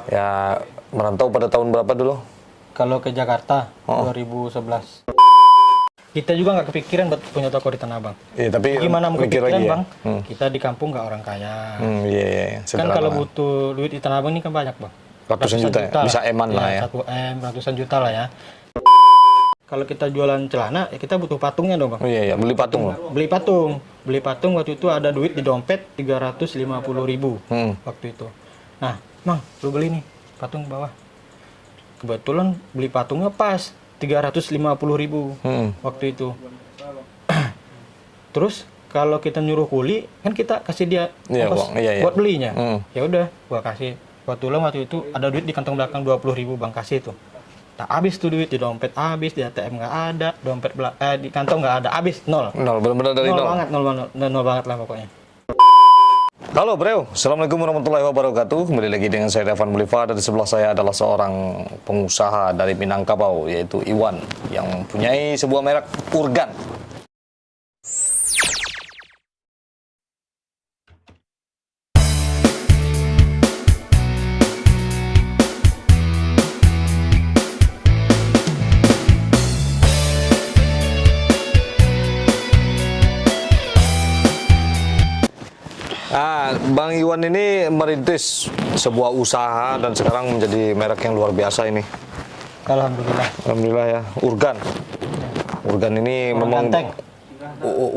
Ya, merantau pada tahun berapa dulu? Kalau ke Jakarta, 2011. Kita juga nggak kepikiran buat punya toko di Tanah Abang. Iya, tapi Gimana mau mikir kepikiran, lagi ya? Bang? Kita di kampung nggak orang kaya. Iya, iya. Kan Sederhana. kalau butuh duit di Tanah Abang ini kan banyak, Bang. Ratusan juta ya? Bisa eman lah ya. 1 M, ratusan juta lah ya. Kalau kita jualan celana, ya kita butuh patungnya dong, Bang. Oh iya, iya. Beli patung loh. Beli patung. Beli patung waktu itu ada duit di dompet 350.000 waktu itu. Nah, Mang, lu beli nih patung bawah. Kebetulan beli patungnya pas 350.000 waktu itu. Terus kalau kita nyuruh kuli, kan kita kasih dia ongkos buat belinya. Ya udah, gua kasih. Kebetulan waktu itu ada duit di kantong belakang 20.000, Bang, kasih tuh. Tak habis tuh duit, di dompet habis, di ATM nggak ada, dompet di kantong nggak ada, habis nol. Nol, benar-benar dari nol. Nol banget lah pokoknya. Halo bro, Assalamualaikum warahmatullahi wabarakatuh. Kembali lagi dengan saya Devan Mulifa. Dan di sebelah saya adalah seorang pengusaha dari Minangkabau, yaitu Iwan, yang mempunyai sebuah merek Urgan. Nah, Bang Iwan ini merintis sebuah usaha dan sekarang menjadi merek yang luar biasa ini. Alhamdulillah. Alhamdulillah ya, Urgan. Urgan ini memang ganteng.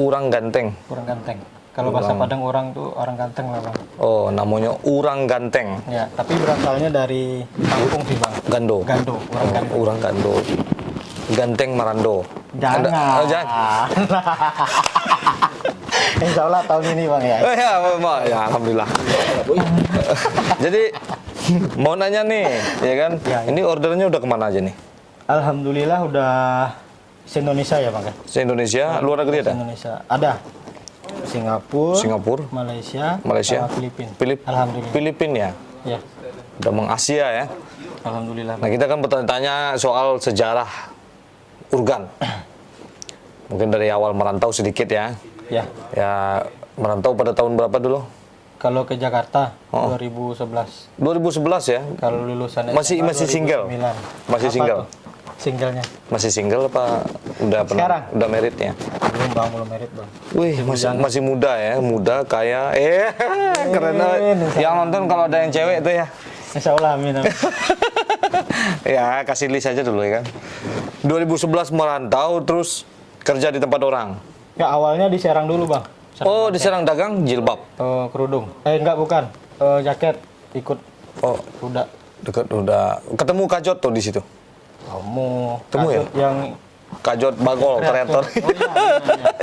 Urang ganteng. Urang ganteng. Kalau bahasa Padang orang tuh orang ganteng lah, Bang. Oh, namanya Urang Ganteng. Ya, tapi berasalnya dari kampung sih, Bang. Gando. Gando, Urang Gando. Urang Gando. Ganteng Marando. Jangan. Jangan. Insya Allah tahun ini, Bang, ya. Ya, alhamdulillah. Jadi mau nanya nih, ya kan? Ya. Ini ordernya udah kemana aja nih? Alhamdulillah udah se-Indonesia ya, Bang. Se-Indonesia, luar negeri ada? Indonesia ada. Singapura, Malaysia, sama Filipina. Alhamdulillah. Filipina ya? Ya. Udah mengasia ya? Alhamdulillah. Nah, kita kan bertanya soal sejarah Urgan. Mungkin dari awal merantau sedikit ya. Ya. Ya, merantau pada tahun berapa dulu? Kalau ke Jakarta 2011. 2011 ya? Kalau lulusan Masih single? 2009. Masih single? Singlenya. Masih single apa udah Sekarang? pernah? Udah married ya? Belum, Bang, belum merit, Bang. Wih, masih muda ya, muda, kaya. Keren banget. Yang nonton kalau ada yang cewek tuh ya. Insya Allah, amin. Ya, kasih list aja dulu ya kan. 2011 merantau, terus kerja di tempat orang. Ya, awalnya di Serang dulu, Bang. Di Serang dagang jilbab. Kerudung. Enggak, bukan. Jaket ikut. Udah. Dekat udah. Ketemu Kajot tuh di situ. Temu ya? Yang Kajot Bagol, kreator.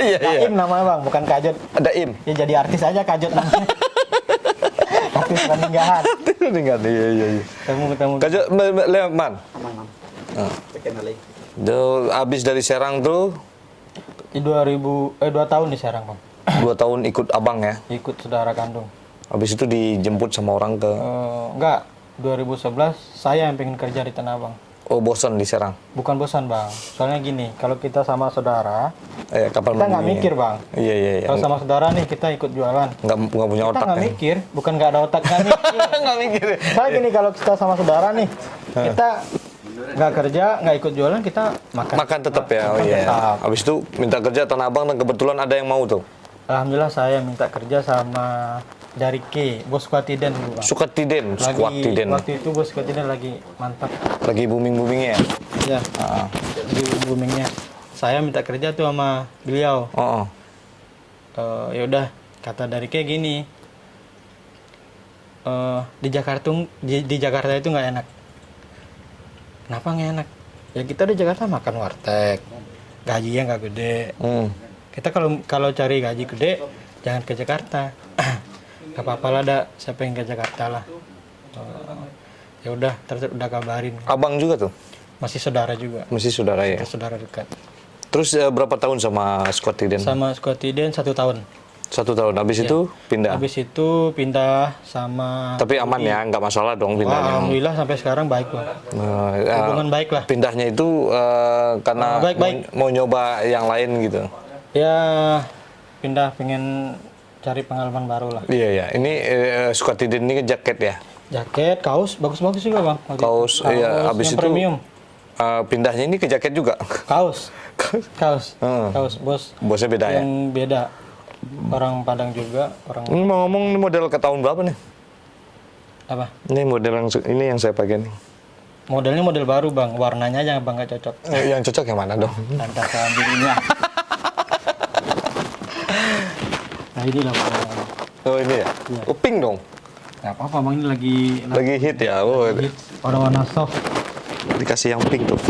Iya. Im namanya, Bang, bukan Kajot. Ada Im. Ya jadi artis aja Kajot namanya. Artis peninggalan. Peninggalan, iya. Ketemu. Kajot Leman. Abis dari Serang tuh. 2 tahun di Serang, Bang. 2 tahun ikut abang ya? Ikut saudara kandung. Habis itu dijemput sama orang ke... Enggak, 2011 saya yang pengen kerja di Tanah Abang. Oh, bosan di Serang? Bukan bosan, Bang. Soalnya gini, kalau kita sama saudara, kita nggak mikir, Bang. Iya. Kalau sama saudara nih, kita ikut jualan. Nggak punya otak. Kita nggak mikir, bukan nggak ada otak, nggak mikir. Nggak mikir. Soalnya gini, kalau kita sama saudara nih, kita nggak kerja, nggak ikut jualan, kita makan. Makan tetap ya, Habis itu minta kerja Tanah Abang dan kebetulan ada yang mau tuh. Alhamdulillah saya minta kerja sama dari Bos Squatiden dulu, Bang. Squatiden. Waktu itu Bos Squatiden lagi mantap. Lagi booming-boomingnya ya? Ya, lagi boomingnya. Saya minta kerja tuh sama beliau. Ya udah, kata dari gini. Di Jakarta itu nggak enak. Kenapa nggak enak? Ya kita di Jakarta makan warteg, gajinya nggak gede. Kita kalau cari gaji gede, jangan ke Jakarta. Gak apa-apa lah, saya pengen ke Jakarta lah. Ya udah, terus udah kabarin. Abang juga tuh? Masih saudara juga. Masih saudara ya? Saudara dekat. Terus berapa tahun sama Squatiden? Sama Squatiden 1 tahun. 1 tahun, habis itu pindah? Habis itu pindah sama... Tapi aman ya, nggak masalah dong pindahnya? Alhamdulillah sampai sekarang baik, Bang. Hubungan baik lah. Pindahnya itu karena mau nyoba yang lain gitu? Ya, pindah pengen cari pengalaman baru lah. Iya. Ini Squatiden ini jaket ya? Jaket, kaos, bagus-bagus juga bang. Waktu itu. Kaos, iya, habis yang itu premium. Pindahnya ini ke jaket juga. Kaos, kaos, Hmm. kaos bos. Bosnya beda ya. Yang beda. Orang Padang juga, orang Ini mau ngomong ini model ke tahun berapa nih? apa? Ini model ini yang saya pakai nih. Modelnya model baru bang, warnanya aja bang nggak cocok. Yang cocok yang mana dong? Lantas saya ambil ini ya. Nah ini lah bang. Oh ini ya? Iya. Oh pink dong? Nggak apa-apa bang, ini Lagi hit ya? Oh, warna-warna soft. dikasih yang pink tuh.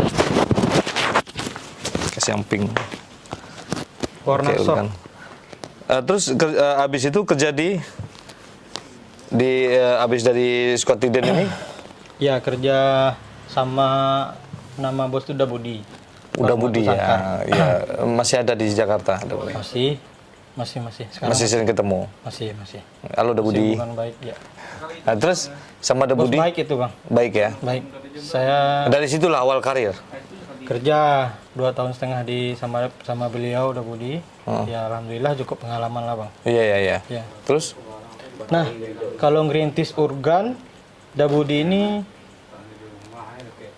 Kasih yang pink. Warna Oke, soft. kan. Terus abis itu kerja di abis dari Scott Tiden ini Ya kerja sama nama bos itu udah Budi. udah Bang Budi Batu ya, Sangkar. ya masih ada di Jakarta, ada Budi. Masih. Sekarang Masih sering ketemu. masih. Halo, udah Budi. Hubungan baik ya. Nah, terus sama ada Bos Budi baik itu bang. baik ya. Baik. Saya Dari situlah awal karir. kerja 2 tahun setengah di sama beliau udah Budi. Ya alhamdulillah cukup pengalaman lah bang. Iya. Ya. Terus Nah kalau ngerintis Urgan, Dabudi ini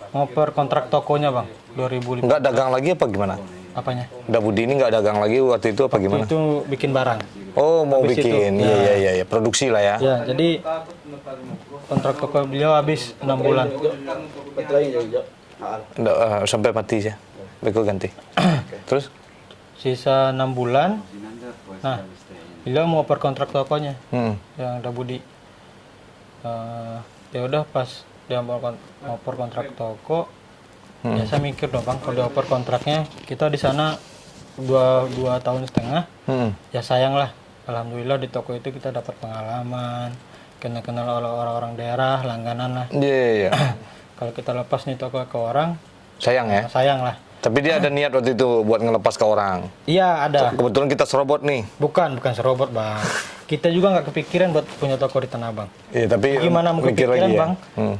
ngoper kontrak tokonya bang 2005. nggak dagang lagi apa gimana? Apanya? Udah Budi ini nggak dagang lagi waktu itu apa gimana? Itu bikin barang. Oh mau Habis bikin, itu, ya. iya, produksi lah ya. Ya jadi kontrak toko beliau habis 6 bulan. Nggak, sampai mati ya. Beko ganti. Terus? Sisa 6 bulan. Nah beliau mau oper kontrak tokonya yang Dabudi. Ya udah pas dia mau oper kontrak toko, ya saya mikir dong bang, kalau dia oper kontraknya kita di sana 2 tahun setengah, ya sayang lah. Alhamdulillah di toko itu kita dapat pengalaman, kenal oleh orang-orang daerah, langganan lah. Iya. Kalau kita lepas nih toko ke orang, Sayang ya. sayang lah. Tapi dia ada niat waktu itu buat ngelepas ke orang. Iya ada. Kebetulan kita serobot nih. Bukan serobot bang. Kita juga nggak kepikiran buat punya toko di Tanah Abang. Iya, tapi Gimana mau mikir kepikiran lagi ya. bang?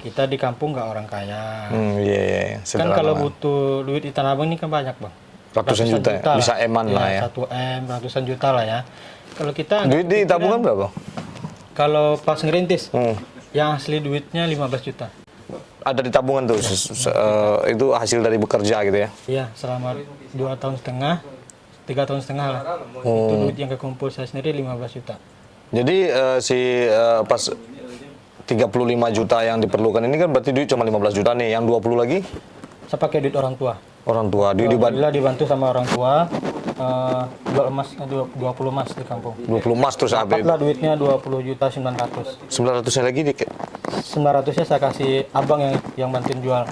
Kita di kampung nggak orang kaya. Iya. Kan Sederhana kalau lah. butuh duit di Tanah Abang ini kan banyak bang. Ratusan juta ya? Bisa eman lah ya. 1 M, ratusan juta lah ya. Kalau kita Duit di tabungan berapa? kalau pas ngerintis, yang asli duitnya 15 juta. Ada di tabungan tuh, itu hasil dari bekerja gitu ya? Iya, selama 2 tahun setengah, 3 tahun setengah lah. Itu duit yang kekumpul saya sendiri 15 juta. Jadi pas 35 juta yang diperlukan ini kan berarti duit cuma 15 juta nih, yang 20 lagi Saya pakai duit orang tua. orang tua, duit Alhamdulillah dibantu sama orang tua, jual emas 20 emas di kampung. 20 emas terus habis. Dapatlah duitnya 20 juta 900. 900 lagi dikit. 900-nya saya kasih abang yang bantuin jual.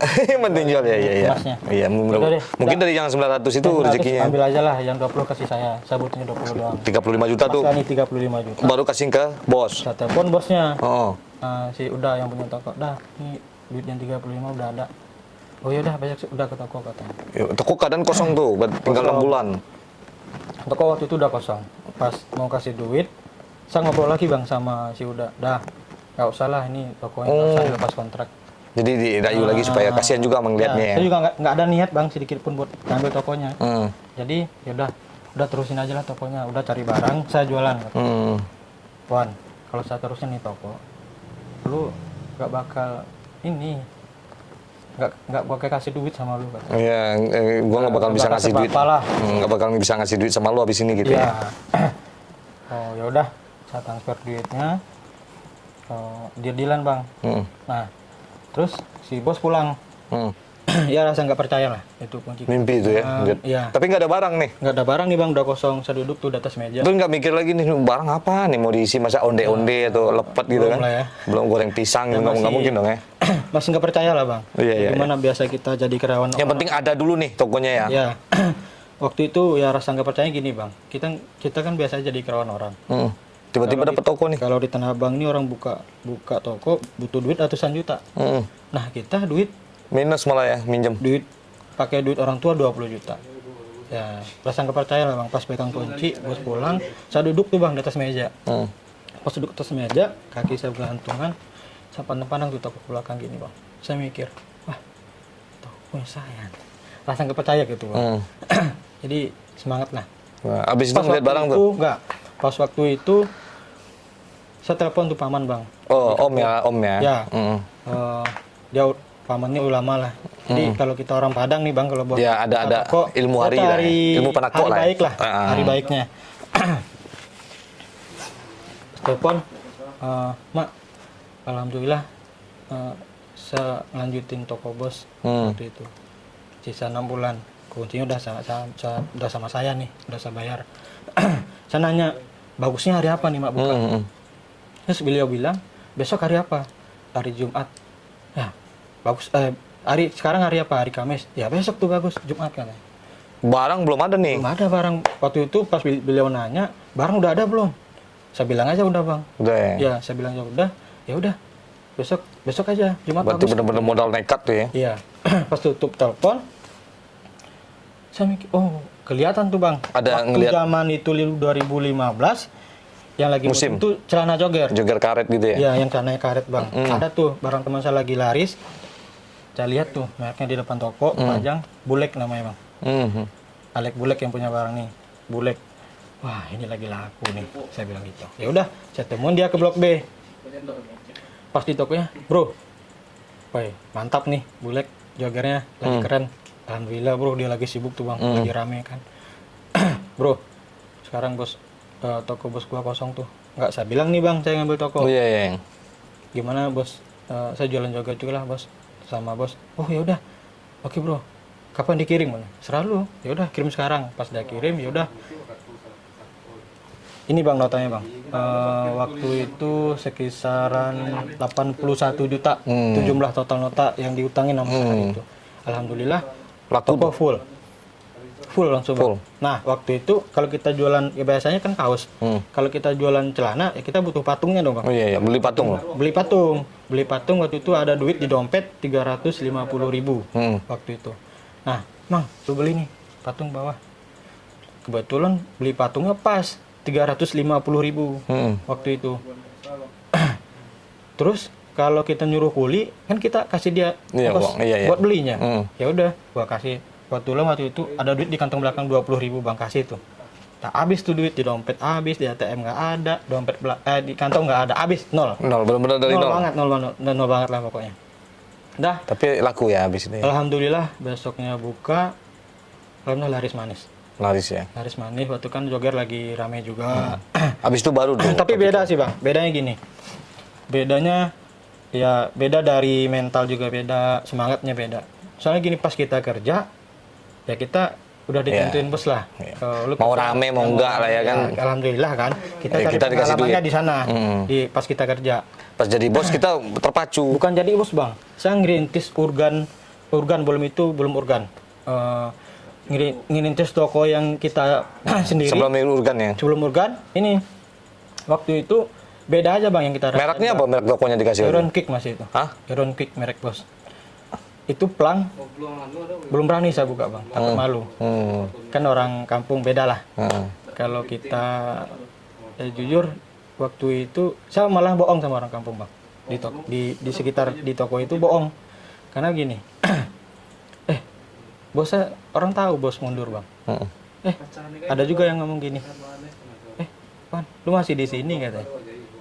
Penting jual ya. Emasnya. Iya, Udah deh, mungkin dari yang 900 itu 900 rezekinya. ambil aja lah, yang 20 kasih saya butuhnya 20 doang. 35 juta tuh Pas nih 35 juta. baru kasih ke bos. Saya telepon bosnya. Oh. Si udah yang punya toko, dah ini duit yang 35 udah ada. Oh ya udah banyak udah ke toko katanya. Ya, toko keadaan kosong tuh, tinggal 6 bulan. Toko waktu itu udah kosong. Pas mau kasih duit, saya ngobrol lagi bang sama si Uda. Dah nggak usah lah ini tokonya nggak usah dilepas kontrak. Jadi dirayu lagi supaya kasihan juga melihatnya ya. Saya juga nggak ada niat bang sedikit pun buat ngambil tokonya. Hmm. Jadi ya udah terusin aja lah tokonya. Udah cari barang, saya jualan. Wan, kalau saya terusin nih toko, lu nggak bakal ini nggak bakal kasih duit sama lu kan? Iya, gua nggak bakal bisa ngasih duit. Lah. Nggak bakal bisa ngasih duit sama lu habis ini gitu Iya. ya. Oh ya udah, saya transfer duitnya. Deal-dealan bang. Nah, terus si bos pulang. Ya rasa nggak percaya lah, itu kunci. Mimpi itu ya. Iya. Tapi nggak ada barang nih. Nggak ada barang nih bang, udah kosong. Saya duduk tuh di atas meja. Terus nggak mikir lagi nih barang apa nih mau diisi, masa onde-onde atau lepet gitu Belum kan? lah ya. Belum goreng pisang, nggak mungkin dong ya. Masih nggak percaya lah bang. Iya. Gimana biasa kita jadi karyawan. Yang penting ada dulu nih tokonya ya. Ya. Waktu itu ya rasa nggak percaya gini bang. Kita kan biasa jadi karyawan orang. Tiba-tiba dapat toko nih. Kalau di Tanah Abang ini orang buka toko butuh duit ratusan juta. Nah kita Minus malah ya, minjem. pakai duit orang tua 20 juta. Ya rasa nggak percaya lah bang. Pas pegang kunci, bos pulang, saya duduk tuh bang di atas meja. Pas duduk di atas meja, kaki saya bergantungan, saya pandang-pandang tuh toko belakang gini bang. Saya mikir, wah toko punya saya. Rasa nggak percaya gitu bang. Jadi semangat lah. Nah, abis itu ngeliat barang tuh. Pas waktu itu Saya telepon tuh paman bang. Oh, om ya. Ya. Dia pamannya ulama lah. Jadi kalau kita orang Padang nih bang, kalau buat Ya, ada toko, ilmu hari kita lah ya. Ilmu penako hari lah ya. baik lah, hari baiknya. Telepon, mak, alhamdulillah saya lanjutin toko bos waktu itu. Sisa 6 bulan, kuncinya udah sama saya nih, udah saya bayar. Saya nanya, bagusnya hari apa nih mak buka? Terus beliau bilang, besok hari apa? Hari Jumat. Ya, bagus. Sekarang hari apa? Hari Kamis. Ya besok tuh bagus, Jumat kan. Barang belum ada nih. Belum ada barang. Waktu itu pas beliau nanya, barang udah ada belum? Saya bilang aja udah bang. Udah ya? Ya, saya bilang udah. Ya udah. Besok aja, Jumat. Berarti bagus. benar-benar modal nekat tuh ya? Iya. Pas tutup telepon, saya mikir, oh kelihatan tuh bang. Ada waktu ngeliat- zaman itu 2015, yang lagi Musim. itu celana jogger. Jogger karet gitu ya? Ya, yang celananya karet bang. Ada tuh barang teman saya lagi laris. Saya lihat tuh mereknya di depan toko, panjang, Bulek namanya bang. Alek Bulek yang punya barang nih, Bulek. Wah ini lagi laku nih, saya bilang gitu. Ya udah, saya temuin dia ke Blok B. Pas di tokonya, bro, woi mantap nih, Bulek joggernya lagi keren. Alhamdulillah bro, dia lagi sibuk tuh bang, lagi rame kan. Bro, sekarang bos toko bos gua kosong tuh. Nggak, saya bilang nih bang, saya ngambil toko. Oh iya, iya. Gimana bos? Saya jualan jogger juga lah bos, sama bos. Oh ya udah, oke bro. Kapan dikirim? Selalu. Ya udah kirim sekarang. Pas dia kirim ya udah. Ini bang notanya bang. Waktu itu sekisaran 81 juta jumlah total nota yang diutangin sama saya itu. Alhamdulillah Laku toko full. Full langsung. Full. Bang. Nah waktu itu kalau kita jualan ya biasanya kan kaos. Kalau kita jualan celana ya kita butuh patungnya dong bang. Oh iya, iya. Beli patung. Beli patung waktu itu ada duit di dompet 350.000 waktu itu. Nah, Mang, lu beli nih patung bawah. Kebetulan beli patungnya pas 350.000 waktu itu. Terus kalau kita nyuruh kuli, kan kita kasih dia Iya, ongkos Bang. Iya, iya. buat belinya. Ya udah, gua kasih. Kebetulan waktu itu ada duit di kantong belakang 20.000 Bang, kasih itu. Nah, habis tuh duit di dompet habis, di ATM nggak ada, di kantong nggak ada, habis nol. Nol, benar-benar dari nol. Nol banget lah pokoknya. Dah, Tapi laku ya habis ini. alhamdulillah besoknya buka, alhamdulillah laris manis. Laris ya. Laris manis, waktu kan jogger lagi rame juga. Habis itu baru tuh. Tapi beda sih bang, bedanya gini. Bedanya ya beda dari mental juga beda, semangatnya beda. Soalnya gini pas kita kerja, ya kita udah ditentuin bos lah. Lu Mau kerja, rame mau enggak lah ya kan. alhamdulillah kan. Kita Ya, cari kita dikasih pengalamannya duit. di sana, pas kita kerja. Pas jadi bos kita terpacu. Bukan jadi bos bang, saya ngerintis organ belum organ. Ngerintis toko yang kita sendiri. Sebelum urgan ya. Sebelum organ, ini waktu itu beda aja bang yang kita rasain. Mereknya apa? Merek tokonya dikasih? Iron Kick masih itu. Hah? Iron Kick merek bos. Itu plang belum berani saya buka bang, takut malu. Kan orang kampung beda lah. Kalau kita jujur waktu itu saya malah bohong sama orang kampung bang. Di sekitar di toko itu bohong. Karena gini, bos saya orang tahu bos mundur bang. Ada juga yang ngomong gini, Pan, lu masih di sini katanya.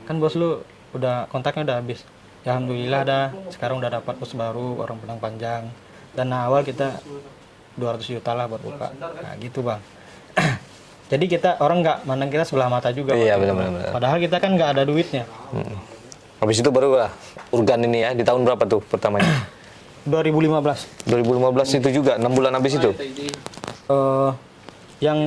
Kan bos lu udah kontaknya udah habis. Ya, alhamdulillah sekarang udah dapat bos baru orang Padang Panjang. Dan awal kita 200 juta lah buat buka. Nah gitu bang. Jadi kita orang nggak mandang kita sebelah mata juga. Iya waktu itu, benar-benar. Bang. Padahal kita kan nggak ada duitnya. Habis itu baru lah urgan ini ya. Di tahun berapa tuh pertamanya? 2015. 2015 itu juga 6 bulan habis itu. Yang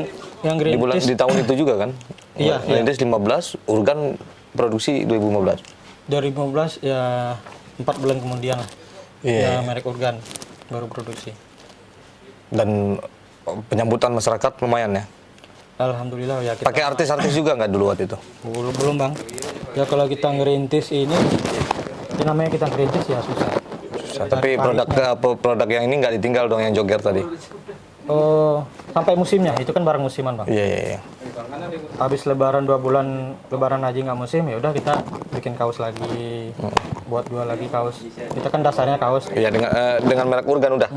Di tahun itu juga kan? Iya, Ngerintis 15, urgan produksi 2015. 2015 ya 4 bulan kemudian lah. Iya. Ya merek organ baru produksi. Dan penyambutan masyarakat lumayan ya. Alhamdulillah ya kita Pakai artis-artis juga nggak dulu waktu itu? belum bang. Ya kalau kita ngerintis ini, ya namanya kita ngerintis ya susah. Tapi produk yang ini nggak ditinggal dong yang jogger tadi. Sampai musimnya, itu kan barang musiman bang. Iya, iya, iya. Habis lebaran 2 bulan, lebaran haji nggak musim, ya udah kita bikin kaos lagi, buat jual lagi kaos. Kita kan dasarnya kaos. Iya, dengan merek urgan udah.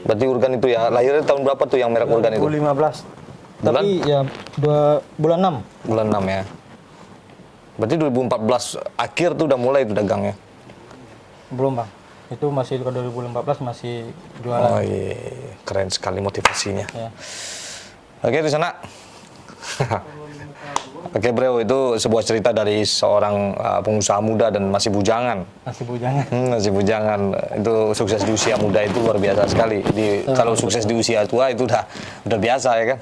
Berarti urgan itu ya, lahirnya tahun berapa tuh yang merek urgan itu? 2015. Tapi ya bulan 6. Bulan 6 ya. Berarti 2014 akhir tuh udah mulai tuh dagangnya. Belum bang, itu masih ke 2014 masih jualan. Oh iya, keren sekali motivasinya. Ya. Oke, di sana. Oke bro, itu sebuah cerita dari seorang pengusaha muda dan masih bujangan. Masih bujangan. Masih bujangan. Itu sukses di usia muda itu luar biasa sekali. Kalau sukses di usia tua itu udah biasa ya kan.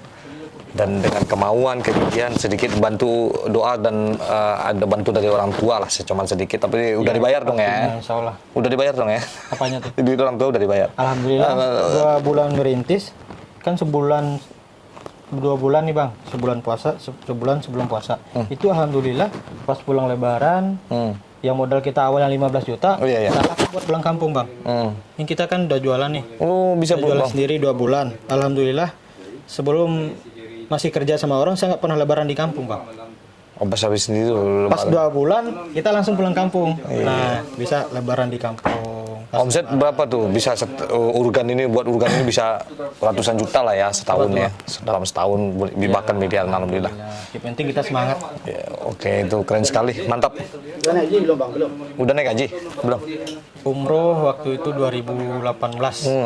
Dan dengan kemauan, kegigihan, sedikit bantu doa dan ada bantu dari orang tua lah, cuman sedikit. Tapi udah dibayar dong ya. Insya Allah. Udah dibayar dong ya. Apanya tuh? Duit orang tua udah dibayar. Alhamdulillah 2 bulan merintis, kan 2 bulan nih bang, sebulan puasa, sebulan sebelum puasa. Itu alhamdulillah pas pulang lebaran, yang modal kita awal yang 15 juta, Oh, iya, iya. kita pakai buat pulang kampung bang. Ini kita kan udah jualan nih, Oh bisa jualan pulang. sendiri 2 bulan. Alhamdulillah sebelum masih kerja sama orang, saya nggak pernah lebaran di kampung bang. Oh pas habis sendiri tuh Pas lebaran. 2 bulan kita langsung pulang kampung. Nah bisa lebaran di kampung. Pas Omset berapa tuh? Bisa urgan ini buat urgan ini bisa ratusan juta lah ya setahun ya. Dalam setahun bahkan miliaran alhamdulillah. yang penting kita semangat. Ya, oke itu keren sekali, mantap. Udah naik haji belum bang? Belum. Udah naik haji? Belum? Umroh waktu itu 2018.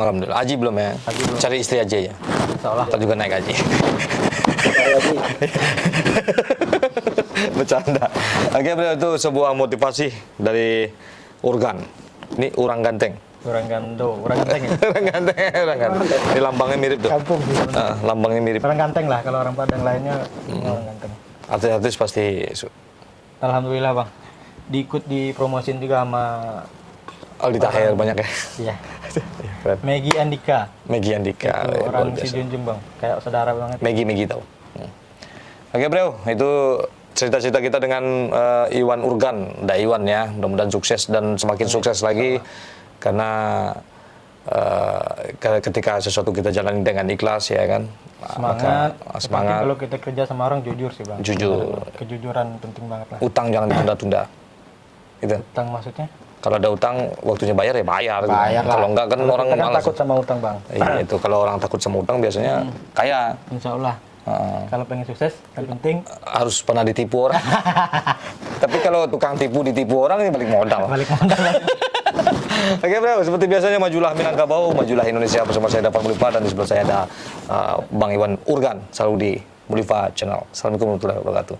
Alhamdulillah. Haji belum ya? Cari istri aja ya. Insya Allah. Ntar juga naik haji. Haji. Bercanda. Oke bro, itu sebuah motivasi dari Urgan. Ini orang ganteng. Orang ganteng ya. Orang ganteng, orang ganteng. Ini lambangnya mirip tuh. Kampung sih. Lambangnya mirip. Orang ganteng lah, kalau orang Padang lainnya orang ganteng. Artis-artis pasti Alhamdulillah bang, diikut dipromosin juga sama Aldi Taher banyak ya. iya Keren. Maggie Andika, Maggie Andika. itu luar orang biasa. si Junjung bang, kayak saudara banget. Maggie tahu. Oke bro, itu cerita-cerita kita dengan Iwan Urgan, Iwan ya. Mudah-mudahan sukses dan semakin sukses lagi karena ketika sesuatu kita jalani dengan ikhlas ya kan. Semangat. Maka, Tapi semangat. kalau kita kerja sama orang jujur sih bang. Jujur. Kejujuran penting banget lah. Utang jangan ditunda-tunda. Gitu. Utang maksudnya? Kalau ada utang, waktunya bayar ya bayar. gitu. Bayar lah. Kalau enggak kan Kalau orang kita kan malas. takut sama utang bang. Iya itu kalau orang takut sama utang biasanya kaya. Insya Allah. Heeh. Kalau pengen sukses, yang penting Harus pernah ditipu orang. Tapi kalau tukang tipu ditipu orang ini balik modal. balik modal. Oke bro, seperti biasanya majulah Minangkabau, majulah Indonesia, bersama saya Davan Mulifa dan di sebelah saya ada Bang Iwan Urgan, selalu di Mulifa Channel. Assalamualaikum warahmatullahi wabarakatuh.